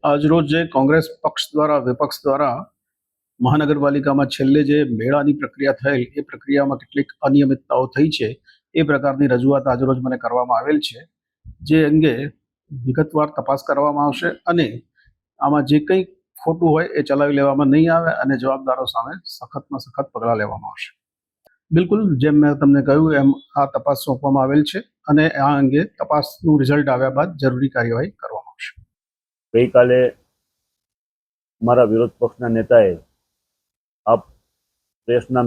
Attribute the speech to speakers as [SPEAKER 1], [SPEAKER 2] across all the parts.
[SPEAKER 1] આજરોજ જે કોંગ્રેસ પક્ષ દ્વારા વિપક્ષ દ્વારા મહાનગરપાલિકામાં છેલ્લે જે મેળાની પ્રક્રિયા થયેલ એ પ્રક્રિયામાં કેટલીક અનિયમિતતાઓ થઈ છે એ પ્રકારની રજૂઆત આજરોજ મને કરવામાં આવેલ છે, જે અંગે વિગતવાર તપાસ કરવામાં આવશે અને આમાં જે કંઈ ખોટું હોય એ ચલાવી લેવામાં નહીં આવે અને જવાબદારો સામે સખતમાં સખત પગલાં લેવામાં આવશે. બિલકુલ, જેમ મેં તમને કહ્યું એમ આ તપાસ સોંપવામાં આવેલ છે અને આ અંગે તપાસનું રિઝલ્ટ આવ્યા બાદ જરૂરી કાર્યવાહી કરવામાં આવશે.
[SPEAKER 2] ગઈકાલે અમારા વિરોધ પક્ષના નેતાએ આપ પ્રેસના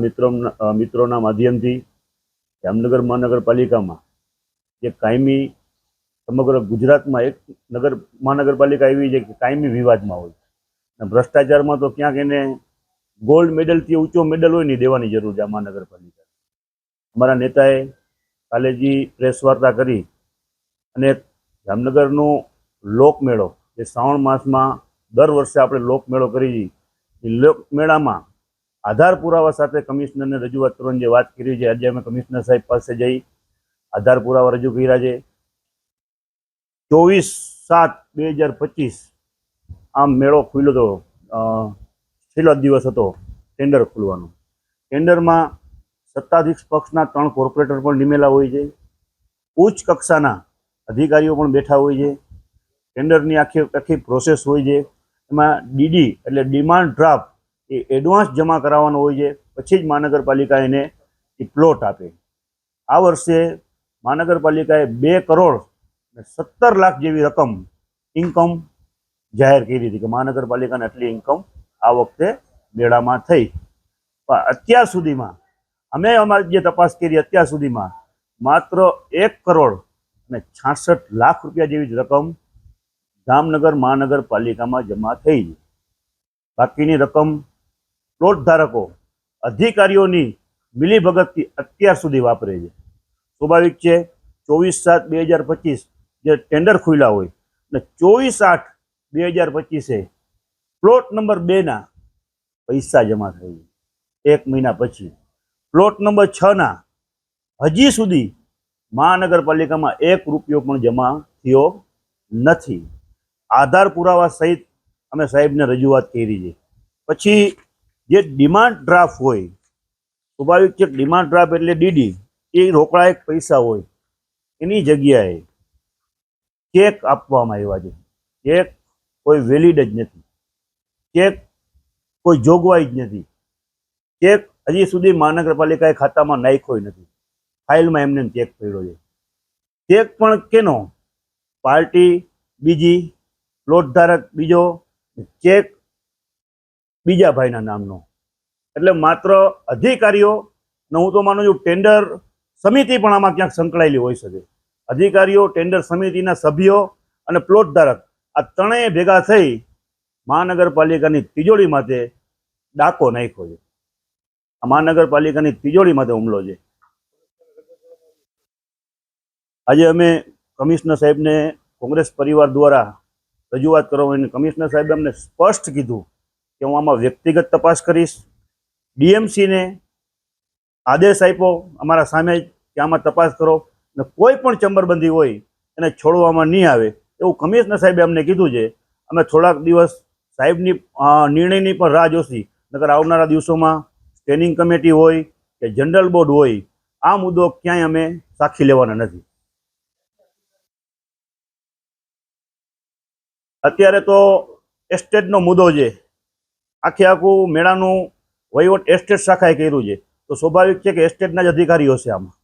[SPEAKER 2] મિત્રોના માધ્યમથી જામનગર મહાનગરપાલિકામાં જે કાયમી સમગ્ર ગુજરાતમાં એક મહાનગરપાલિકા એવી છે કે કાયમી વિવાદમાં હોય અને ભ્રષ્ટાચારમાં તો ક્યાંક એને ગોલ્ડ મેડલથી ઊંચો મેડલ હોય નહીં દેવાની જરૂર છે આ મહાનગરપાલિકા. અમારા નેતાએ કાલે પ્રેસ વાર્તા કરી અને જામનગરનો લોકમેળો જે શ્રાવણ માસમાં દર વર્ષે આપણે લોકમેળો કરી એ લોકમેળામાં આધાર પુરાવા સાથે કમિશનરને રજૂઆત કરવાની જે વાત કરી છે, આજે અમે કમિશનર સાહેબ પાસે જઈ આધાર પુરાવા રજૂ કર્યા છે. 24/7/2025 આ મેળો ખુલ્યો હતો. છેલ્લો દિવસ હતો ટેન્ડર ખુલવાનો. ટેન્ડરમાં સત્તાધીશ પક્ષના 3 કોર્પોરેટર પણ નિમેલા હોય છે, ઉચ્ચ કક્ષાના અધિકારીઓ પણ બેઠા હોય છે. ટેન્ડરની આખી પ્રોસેસ હોય છે. એમાં ડીડી એટલે ડિમાન્ડ ડ્રાફ્ટ એ એડવાન્સ જમા કરાવવાનો હોય છે, પછી જ મહાનગરપાલિકા એને એ પ્લોટ આપે. આ વર્ષે મહાનગરપાલિકાએ 2,17,00,000 જેવી રકમ ઇન્કમ જાહેર કરી હતી કે મહાનગરપાલિકાને આટલી ઇન્કમ આ વખતે મેળામાં થઈ. પણ અત્યાર સુધીમાં અમે અમારી જે તપાસ કરી અત્યાર સુધીમાં માત્ર 1,66,00,000 રૂપિયા જેવી જ રકમ જામનગર મહાનગરપાલિકામાં જમા થઈ છે. બાકીની રકમ પ્લોટ ધારકો અધિકારીઓની મિલીભગતથી અત્યાર સુધી વાપરે છે. સ્વાભાવિક છે 24/7/2025 જે ટેન્ડર ખુલ્યા હોય અને 24/8/2025 પ્લોટ નંબર 2ના પૈસા જમા થાય છે 1 મહિના પછી. પ્લોટ નંબર 6ના હજી સુધી મહાનગરપાલિકામાં 1 રૂપિયો પણ જમા થયો નથી. આધાર પુરાવા સહિત અમે સાહેબને રજૂઆત કરી છે. પછી જે ડિમાન્ડ ડ્રાફ્ટ હોય, સ્વાભાવિક છે ડિમાન્ડ ડ્રાફ્ટ એટલે ડીડી, એ રોકડા એક પૈસા હોય, એની જગ્યાએ ચેક આપવામાં આવ્યા છે. ચેક કોઈ વેલિડ જ નથી, ચેક કોઈ જોગવાઈ જ નથી. ચેક હજી સુધી મહાનગરપાલિકાએ ખાતામાં નાખ્યો નથી, ફાઇલમાં એમને ચેક પડ્યો છે. ચેક પણ કેનો? પાર્ટી બીજી, પ્લોટ ધારક બીજો, ચેક બીજા ભાઈના નામનો. એટલે માત્ર અધિકારીઓ, હું તો માનું છું ટેન્ડર સમિતિ પણ આમાં ક્યાંક સંકળાયેલી હોઈ શકે. અધિકારીઓ, ટેન્ડર સમિતિના સભ્યો અને પ્લોટ ધારક આ ત્રણેય ભેગા થઈ મહાનગરપાલિકાની તિજોરી માટે ડાકો નાખ્યો છે. આ મહાનગરપાલિકાની તિજોરી માટે હુમલો છે. આજે અમે કમિશનર સાહેબને કોંગ્રેસ પરિવાર દ્વારા રજૂઆત કરવાની, કમિશનર સાહેબે અમને સ્પષ્ટ કીધું કે હું આમાં વ્યક્તિગત તપાસ કરીશ. ડીએમસીને આદેશ આપ્યો અમારા સામે કે આમાં તપાસ કરો અને કોઈ પણ ચંબરબંધી હોય એને છોડવામાં નહીં આવે એવું કમિશનર સાહેબે અમને કીધું છે. અમે થોડાક દિવસ સાહેબની નિર્ણયની પણ રાહ જોશી, નકર આવનારા દિવસોમાં સ્ટેન્ડિંગ કમિટી હોય કે જનરલ બોર્ડ હોય, આ મુદ્દો ક્યાંય અમે સાખી લેવાના નથી. અત્યારે તો એસ્ટેટનો મુદ્દો છે. આખું મેળાનું વહીવટ એસ્ટેટ શાખાએ કર્યું છે, તો સ્વાભાવિક છે કે એસ્ટેટના જ અધિકારીઓ છે આમાં.